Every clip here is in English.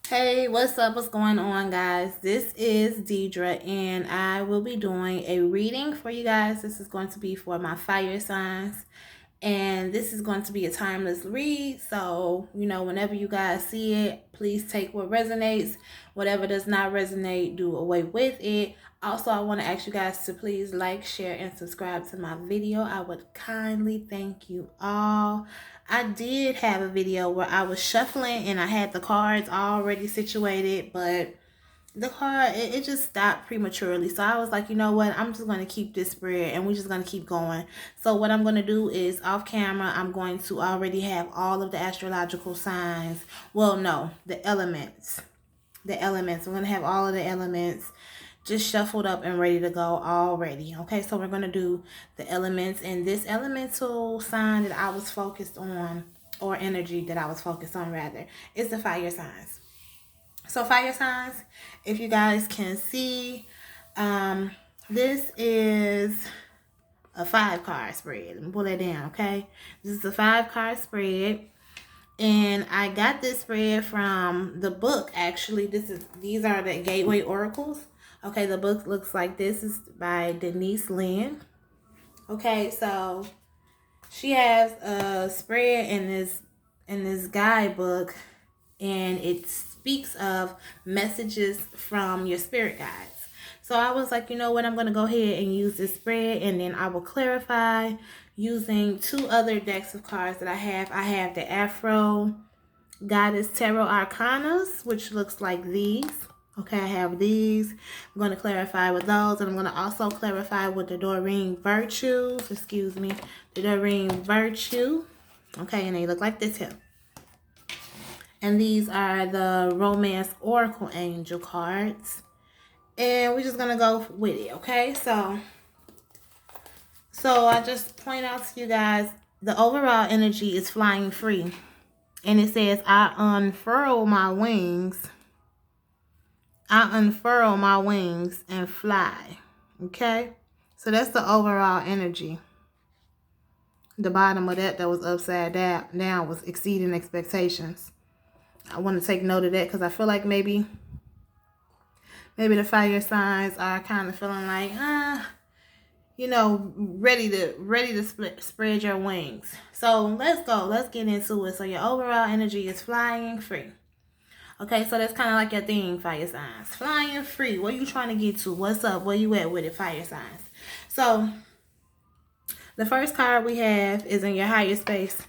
Hey, what's up? What's going on, guys? This is Deidre, and I will be doing a reading for you guys. This is going to be for my fire signs, and this is going to be a timeless read. So, whenever you guys see it, please take what resonates. Whatever does not resonate, do away with it. Also, I want to ask you guys to please like, share, and subscribe to my video. I would kindly thank you all. I did have a video where I was shuffling and I had the cards already situated, but the card it just stopped prematurely. So I was like, you know what, I'm just going to keep this spread and we're just going to keep going. So what I'm going to do is off camera, I'm going to already have all of the astrological signs. Well, no, the elements. We're going to have all of the elements just shuffled up and ready to go already. Okay, so we're going to do the elements, and this elemental sign that I was focused on, or energy that I was focused on rather, is the fire signs. So fire signs, if you guys can see, this is a 5-card spread. Let me pull that down, okay? This is a 5-card spread. And I got this spread from the book, actually. These are the Gateway Oracles. Okay, the book looks like this. Is by Denise Linn. Okay, so she has a spread in this guidebook, and it speaks of messages from your spirit guides. So I was like, you know what, I'm going to go ahead and use this spread, and then I will clarify using 2 other decks of cards that I have. I have the Afro Goddess Tarot Arcanas, which looks like these. Okay, I have these. I'm going to clarify with those, and I'm going to also clarify with the Doreen Virtues. Excuse me, the Doreen Virtue. Okay, and they look like this here. And these are the Romance Oracle Angel cards. And we're just going to go with it, okay? So I just point out to you guys, the overall energy is flying free. And it says, I unfurl my wings. I unfurl my wings and fly. Okay? So that's the overall energy. The bottom of that was upside down was exceeding expectations. I want to take note of that because I feel like maybe the fire signs are kind of feeling like, ready to spread your wings. So let's go. Let's get into it. So your overall energy is flying free. Okay, so that's kind of like your theme, fire signs. Flying free. What are you trying to get to? What's up? Where you at with it, fire signs? So the first card we have is in your higher space.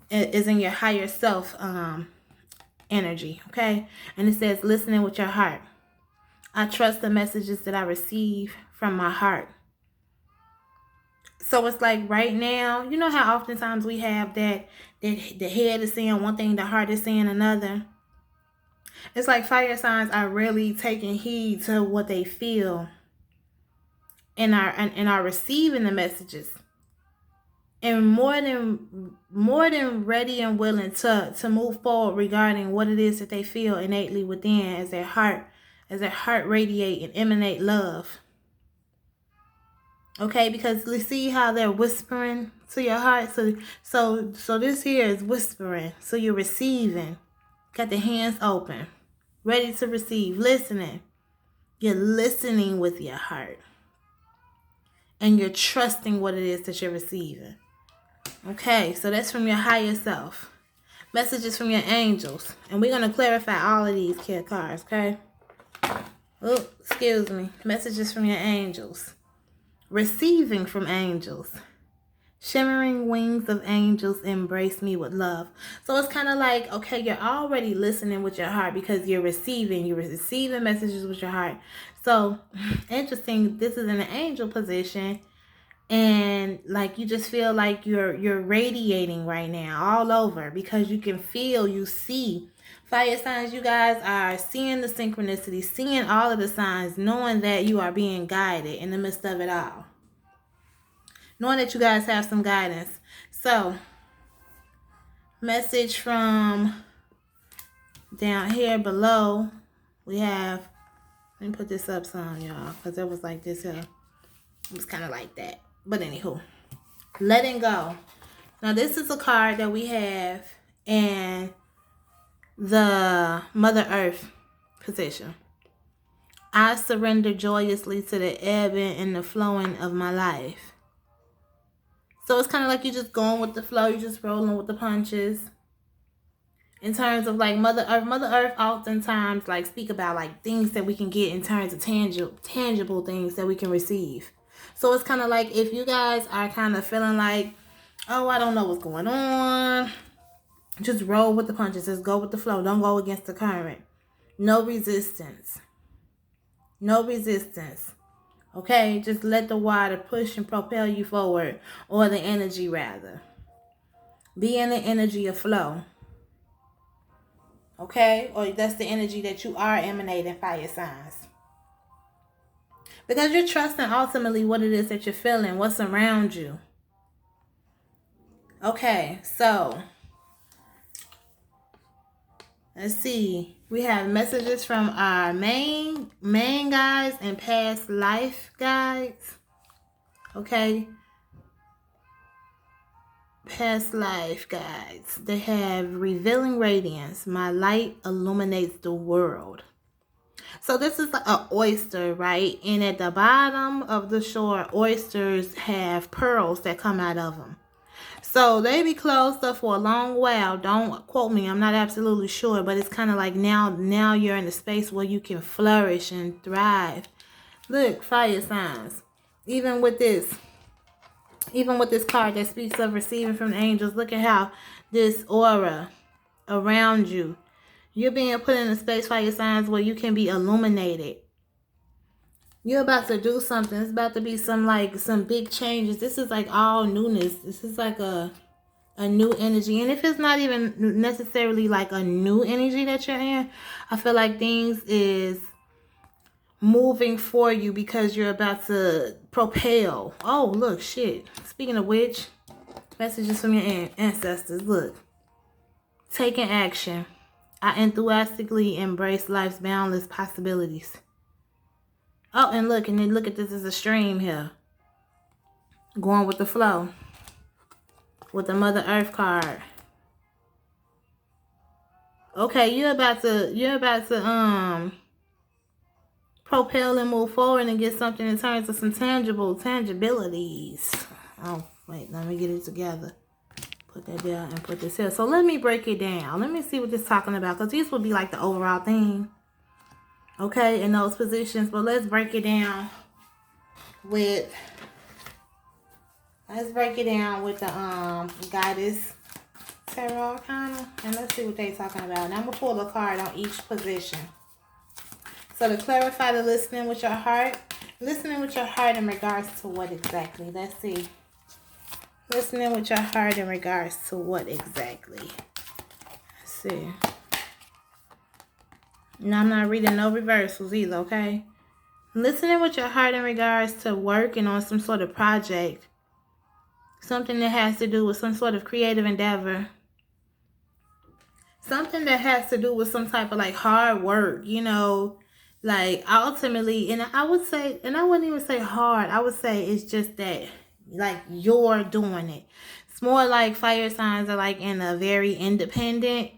It is in your higher self energy, okay? And it says, listening with your heart. I trust the messages that I receive from my heart. So it's like right now, you know how oftentimes we have that the head is saying one thing, the heart is saying another. It's like fire signs are really taking heed to what they feel and are receiving the messages. And more than ready and willing to move forward regarding what it is that they feel innately within as their heart radiate and emanate love. Okay, because you see how they're whispering to your heart. So this here is whispering. So you're receiving. Got the hands open, ready to receive, listening. You're listening with your heart. And you're trusting what it is that you're receiving. Okay, so that's from your higher self. Messages from your angels. And we're going to clarify all of these cards, okay? Oh, excuse me. Messages from your angels. Receiving from angels. Shimmering wings of angels embrace me with love. So it's kind of like, okay, you're already listening with your heart because you're receiving messages with your heart. So interesting, this is in an angel position, and like you just feel like you're radiating right now all over because you can feel, you see. Fire signs, you guys are seeing the synchronicity, seeing all of the signs, knowing that you are being guided in the midst of it all. Knowing that you guys have some guidance. So, message from down here below, we have, let me put this up some, y'all, because it was like this here. It was kind of like that. But anywho, letting go. Now, this is a card that we have, and the Mother Earth position. I surrender joyously to the ebbing and the flowing of my life. So it's kind of like you're just going with the flow. You're just rolling with the punches. In terms of like Mother Earth oftentimes like speak about like things that we can get in terms of tangible things that we can receive. So it's kind of like if you guys are kind of feeling like, oh, I don't know what's going on, just roll with the punches. Just go with the flow. Don't go against the current. No resistance. No resistance. Okay? Just let the water push and propel you forward, or the energy rather. Be in the energy of flow. Okay? Or that's the energy that you are emanating, fire signs. Because you're trusting ultimately what it is that you're feeling, what's around you. Okay, so let's see. We have messages from our main guides and past life guides. Okay. Past life guides. They have revealing radiance. My light illuminates the world. So this is an oyster, right? And at the bottom of the shore, oysters have pearls that come out of them. So they be closed up for a long while. Don't quote me. I'm not absolutely sure, but it's kind of like now you're in a space where you can flourish and thrive. Look, fire signs. Even with this card that speaks of receiving from the angels, look at how this aura around you, you're being put in a space, fire signs, where you can be illuminated. You're about to do something. It's about to be some big changes. This is like all newness. This is like a new energy. And if it's not even necessarily like a new energy that you're in, I feel like things is moving for you because you're about to propel. Oh, look, shit. Speaking of which, messages from your ancestors. Look. Taking action. I enthusiastically embrace life's boundless possibilities. Oh, and look at this as a stream here. Going with the flow. With the Mother Earth card. Okay, you're about to propel and move forward and get something in terms of some tangibilities. Oh, wait, let me get it together. Put that down and put this here. So let me break it down. Let me see what this is talking about, because these would be like the overall thing. Okay, in those positions. But let's break it down with the Goddess Tarot Arcana. And let's see what they're talking about. And I'm going to pull a card on each position. So to clarify the listening with your heart. Listening with your heart in regards to what exactly? Let's see. Listening with your heart in regards to what exactly? Let's see. Now, I'm not reading no reversals either, okay? Listening with your heart in regards to working on some sort of project. Something that has to do with some sort of creative endeavor. Something that has to do with some type of like hard work, you know, like ultimately, and I would say, and I wouldn't even say hard, I would say it's just that like you're doing it. It's more like fire signs are like in a very independent,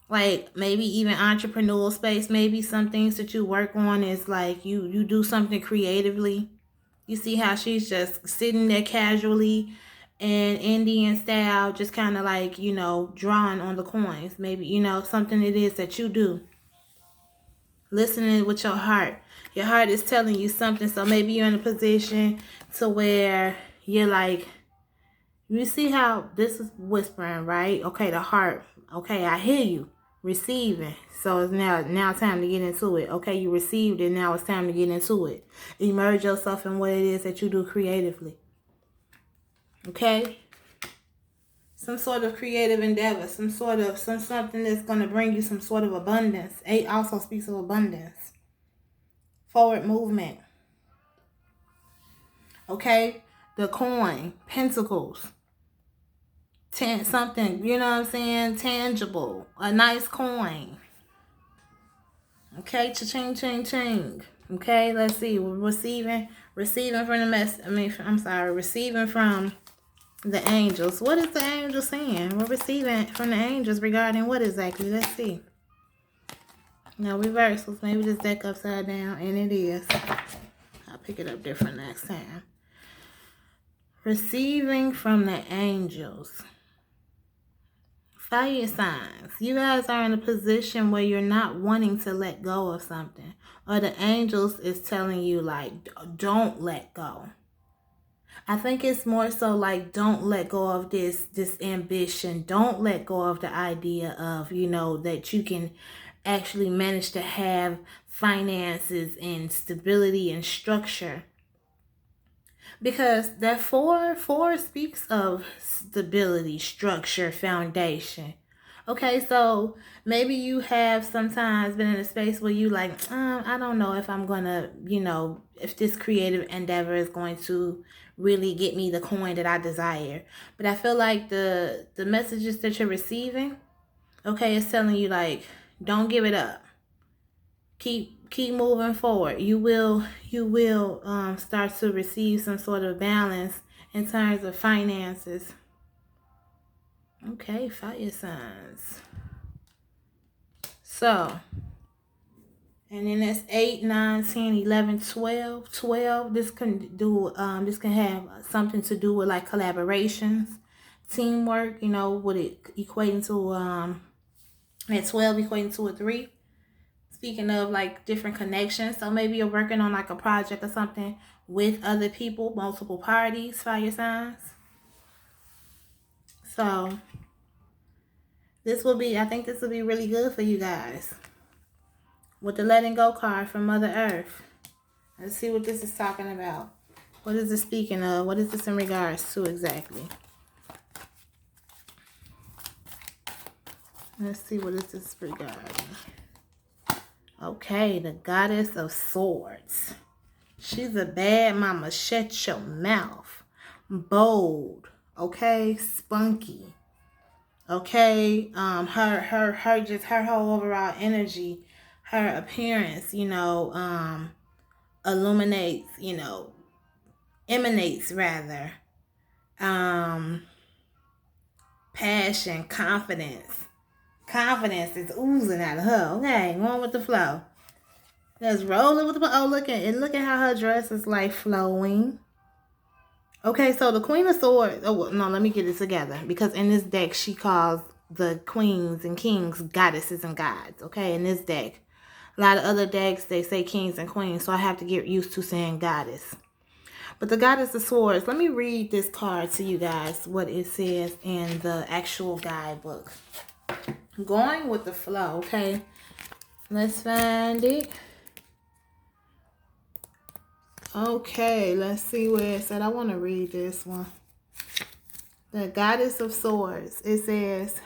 like maybe even entrepreneurial space. Maybe some things that you work on is like you do something creatively. You see how she's just sitting there casually and Indian style, just kind of like, you know, drawing on the coins. Maybe, you know, something it is that you do. Listening with your heart. Your heart is telling you something. So maybe you're in a position to where you're like, you see how this is whispering, right? Okay, the heart. Okay, I hear you. Receiving. So it's now time to get into it. Okay, you received it. Now it's time to get into it. Immerse yourself in what it is that you do creatively. Okay? Some sort of creative endeavor. Something that's going to bring you some sort of abundance. 8 also speaks of abundance. Forward movement. Okay? The coin. Pentacles. Something, you know what I'm saying? Tangible. A nice coin. Okay? Cha-ching, ching, ching. Okay? Let's see. We're receiving from the receiving from The angels. What is the angel saying? We're receiving from the angels regarding what exactly? Let's see. No reversals. Maybe this deck upside down, and it is. I'll pick it up different next time. Receiving from the angels. Fire signs. You guys are in a position where you're not wanting to let go of something. Or the angels is telling you, like, don't let go. I think it's more so like, don't let go of this ambition. Don't let go of the idea of, you know, that you can actually manage to have finances and stability and structure. Because that four speaks of stability, structure, foundation. Okay, so maybe you have sometimes been in a space where you like, I don't know if I'm gonna, you know, if this creative endeavor is going to really get me the coin that I desire. But I feel like the messages that you're receiving, okay, is telling you like, don't give it up. Keep moving forward. You will start to receive some sort of balance in terms of finances. Okay, fire signs. So, and then that's 8, 9, 10, 11, 12. 12, this can have something to do with like collaborations, teamwork, you know, with it equating to at 12 equating to a 3. Speaking of like different connections, so maybe you're working on like a project or something with other people, multiple parties, fire signs. So I think this will be really good for you guys. With the letting go card from Mother Earth. Let's see what this is talking about. What is this speaking of? What is this in regards to exactly? Let's see what is this regarding. Okay, the Goddess of Swords. She's a bad mama. Shut your mouth. Bold. Okay, spunky. Okay, her whole overall energy, her appearance, you know, illuminates, you know, emanates rather, passion, confidence. Confidence is oozing out of her. Okay, going with the flow. Just rolling with the flow. Oh, look at how her dress is like flowing. Okay, so the Queen of Swords. Oh, no, let me get it together. Because in this deck, she calls the queens and kings goddesses and gods. Okay, in this deck. A lot of other decks, they say kings and queens. So I have to get used to saying goddess. But the Goddess of Swords, let me read this card to you guys, what it says in the actual guidebook. Going with the flow, okay? Let's find it. Okay, let's see where it said. I want to read this one. The Goddess of Swords. It says,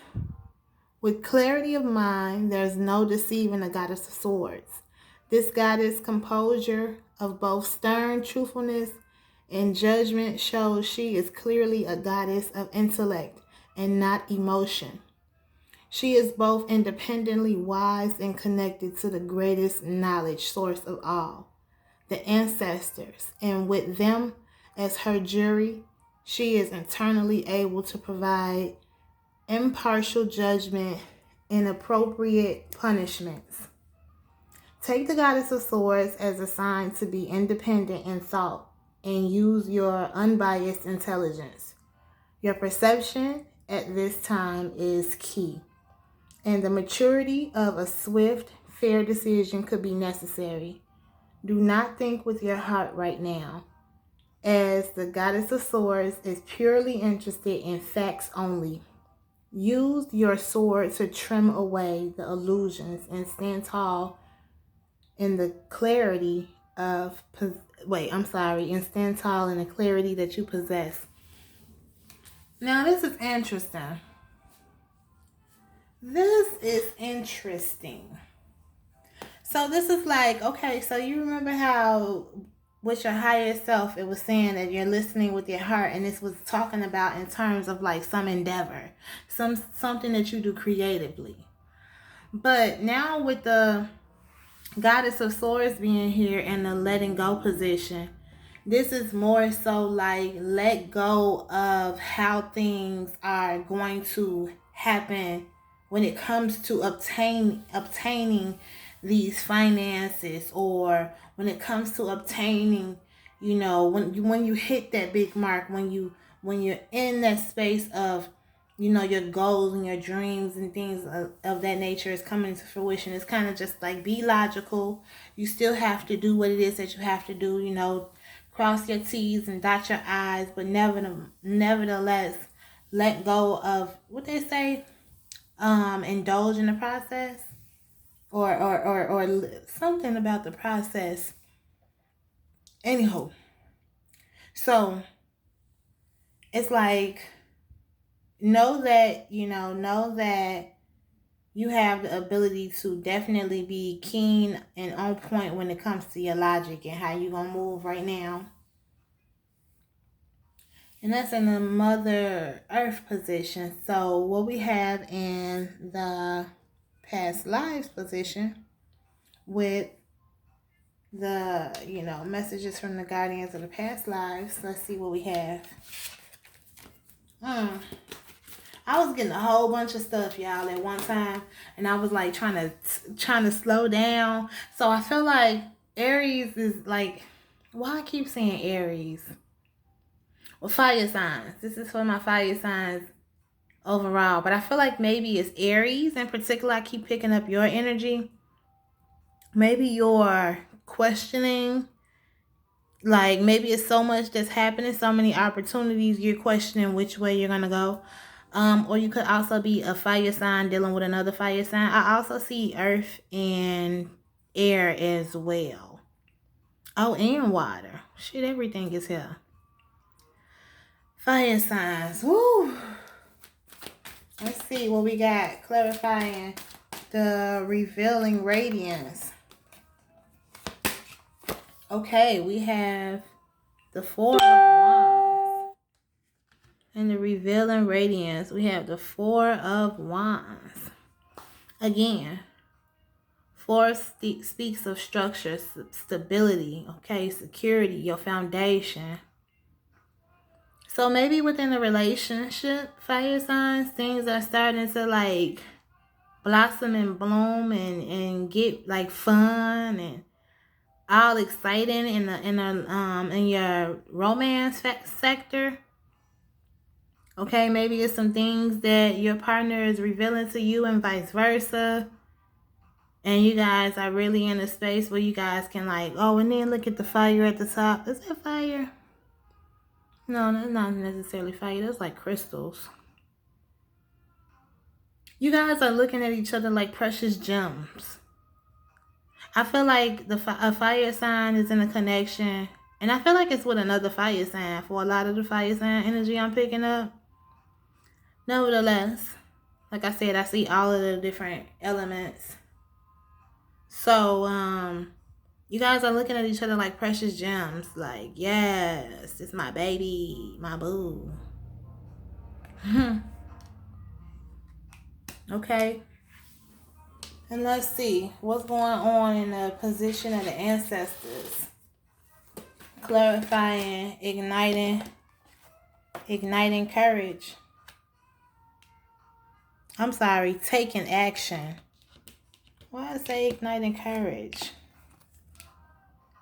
with clarity of mind, there's no deceiving the Goddess of Swords. This goddess composure of both stern truthfulness and judgment shows she is clearly a goddess of intellect and not emotion. She is both independently wise and connected to the greatest knowledge source of all, the ancestors, and with them as her jury, she is internally able to provide impartial judgment and appropriate punishments. Take the Goddess of Swords as a sign to be independent in thought and use your unbiased intelligence. Your perception at this time is key, and the maturity of a swift, fair decision could be necessary. Do not think with your heart right now, as the Goddess of Swords is purely interested in facts only. Use your sword to trim away the illusions and stand tall in the clarity of, and stand tall in the clarity that you possess. Now, this is interesting. So this is like, okay, so you remember how with your higher self, it was saying that you're listening with your heart, and this was talking about in terms of like some endeavor, something that you do creatively. But now with the Goddess of Swords being here in the letting go position, This is more so like let go of how things are going to happen when it comes to obtaining these finances, or when it comes to obtaining, when you hit that big mark, when you're in that space of, your goals and your dreams and things of that nature is coming to fruition. It's kind of just like, be logical. You still have to do what it is that you have to do, cross your T's and dot your I's, but nevertheless, let go of what they say, indulge in the process, or something about the process. Anyhow, so it's like, know that you have the ability to definitely be keen and on point when it comes to your logic and how you gonna move right now. And that's in the Mother Earth position. So what we have in the past lives position with the, messages from the guardians of the past lives. Let's see what we have. I was getting a whole bunch of stuff, y'all, at one time, and I was like trying to slow down. So I feel like Aries is like, why I keep saying Aries? Well, fire signs. This is for my fire signs overall, but I feel like maybe it's Aries in particular. I keep picking up your energy. Maybe you're questioning, like maybe it's so much that's happening, so many opportunities, you're questioning which way you're gonna go. Or you could also be a fire sign dealing with another fire sign. I also see earth and air as well. Oh, and water. Shit, everything is here. Fire signs. Woo. Let's see what we got. Clarifying the revealing radiance. Okay, we have the Four of Wands. And the revealing radiance, we have the Four of Wands. Again, Four speaks of structure, stability, okay, security, your foundation. So maybe within a relationship, fire signs, things are starting to like blossom and bloom and get like fun and all exciting in your romance sector. Okay, maybe it's some things that your partner is revealing to you and vice versa. And you guys are really in a space where you guys can like, oh, and then look at the fire at the top. Is that fire? No, that's not necessarily fire. That's like crystals. You guys are looking at each other like precious gems. I feel like a fire sign is in a connection. And I feel like it's with another fire sign for a lot of the fire sign energy I'm picking up. Nevertheless, like I said, I see all of the different elements. So, you guys are looking at each other like precious gems. Like, yes, it's my baby, my boo. Okay. And let's see what's going on in the position of the ancestors. Clarifying, igniting courage. I'm sorry, taking action. Why I say igniting courage?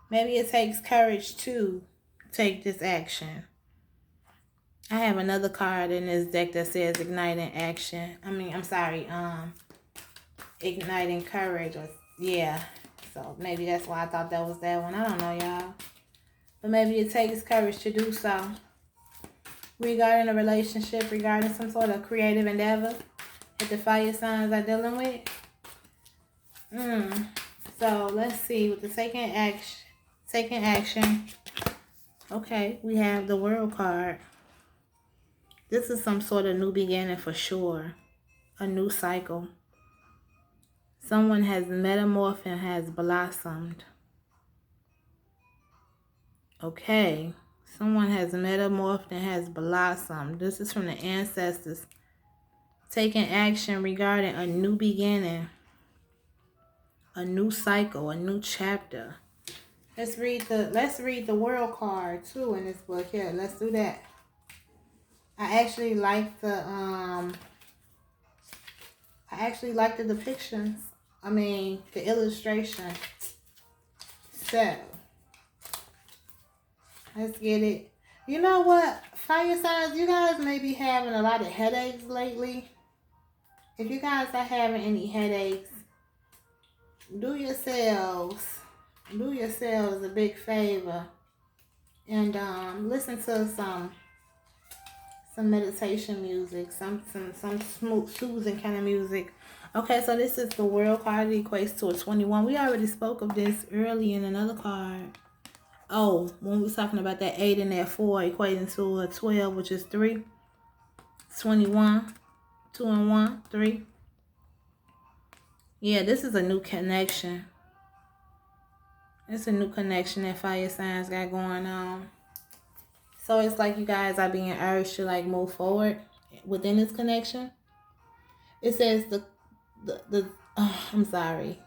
Maybe it takes courage to take this action. I have another card in this deck that says igniting action. Igniting courage. Yeah. So maybe that's why I thought that was that one. I don't know, y'all. But maybe it takes courage to do so. Regarding a relationship, regarding some sort of creative endeavor that the fire signs are dealing with. So let's see with the second action. Okay, we have the World card. This is some sort of new beginning for sure. A new cycle. Someone has metamorphed and has blossomed. Okay. Someone has metamorphed and has blossomed. This is from the ancestors. Taking action regarding a new beginning. A new cycle. A new chapter. Let's read the world card too in this book. Here, let's do that. I actually like the depictions. I mean, the illustration. So, let's get it. You know what? Fire signs, you guys may be having a lot of headaches lately. If you guys are having any headaches, do yourselves a big favor and listen to some meditation music, some smooth, soothing kind of music. Okay, so this is the world card. It equates to a 21. We already spoke of this early in another card. Oh, when we was talking about that 8 and that 4 equating to a 12, which is 3. 21. 2 and 1, 3. Yeah, this is a new connection. It's a new connection that fire signs got going on. So it's like you guys are being urged to like move forward within this connection. It says I'm sorry.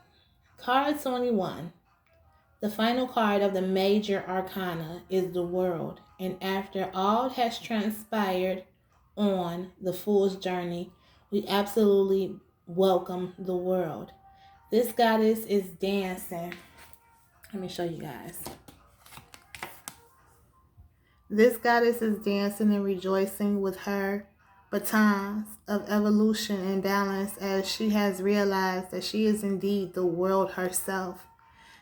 Card 21. The final card of the major arcana is the world. And after all has transpired on the fool's journey, we absolutely welcome the world. This goddess is dancing. Let me show you guys. This goddess is dancing and rejoicing with her batons of evolution and balance as she has realized that she is indeed the world herself.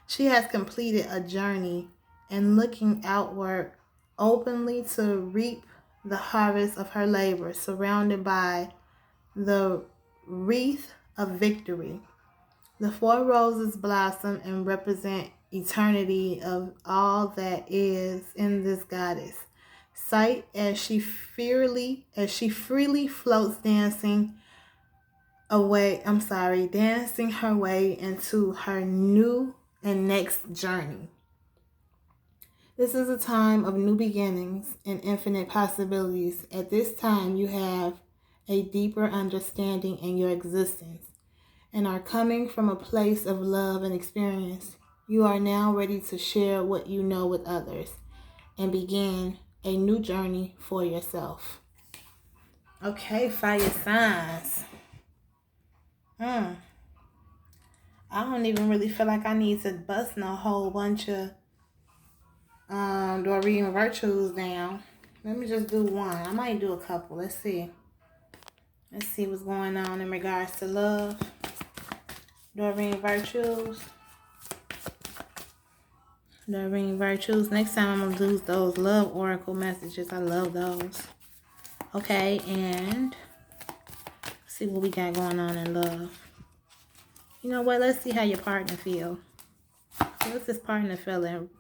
She has completed a journey and looking outward openly to reap the harvest of her labor, surrounded by the wreath of victory. The 4 roses blossom and represent eternity of all that is in this goddess. Sight as she freely floats dancing her way into her new and next journey. This is a time of new beginnings and infinite possibilities. At this time, you have a deeper understanding in your existence and are coming from a place of love and experience. You are now ready to share what you know with others and begin a new journey for yourself. Okay, fire signs. I don't even really feel like I need to bust no whole bunch of Doreen Virtues down. Let me just do one. I might do a couple. Let's see. Let's see what's going on in regards to love. Doreen Virtues. Doreen Virtues. Next time I'm going to do those love oracle messages. I love those. Okay, and see what we got going on in love. You know what? Let's see how your partner feels. What's this partner feeling?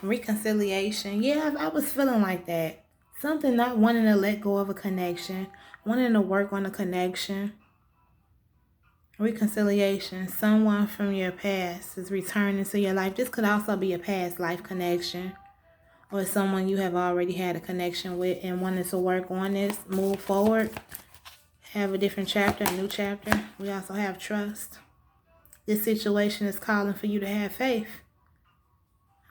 Reconciliation. Yeah, I was feeling like that. Something not wanting to let go of a connection. Wanting to work on a connection. Reconciliation. Someone from your past is returning to your life. This could also be a past life connection. Or someone you have already had a connection with and wanted to work on this. Move forward. Have a different chapter, a new chapter. We also have trust. This situation is calling for you to have faith.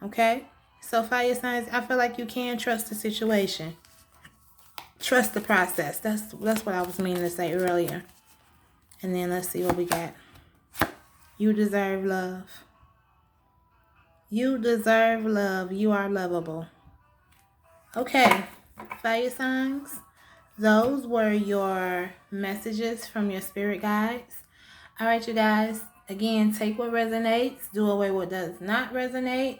Okay? So fire signs, I feel like you can trust the situation. Trust the process. That's what I was meaning to say earlier. And then let's see what we got. You deserve love. You deserve love. You are lovable. Okay. Fire signs. Those were your messages from your spirit guides. All right, you guys. Again, take what resonates. Do away what does not resonate.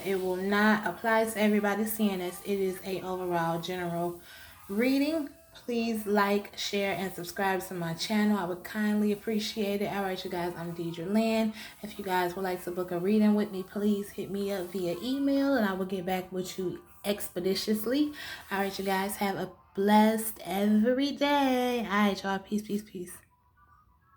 It will not apply to everybody seeing this. It is a overall general reading. Please like, share, and subscribe to my channel. I would kindly appreciate it. All right, you guys, I'm Deidre Lynn. If you guys would like to book a reading with me, please hit me up via email, and I will get back with you expeditiously. All right, you guys, have a blessed every day. All right, y'all. Peace, peace, peace.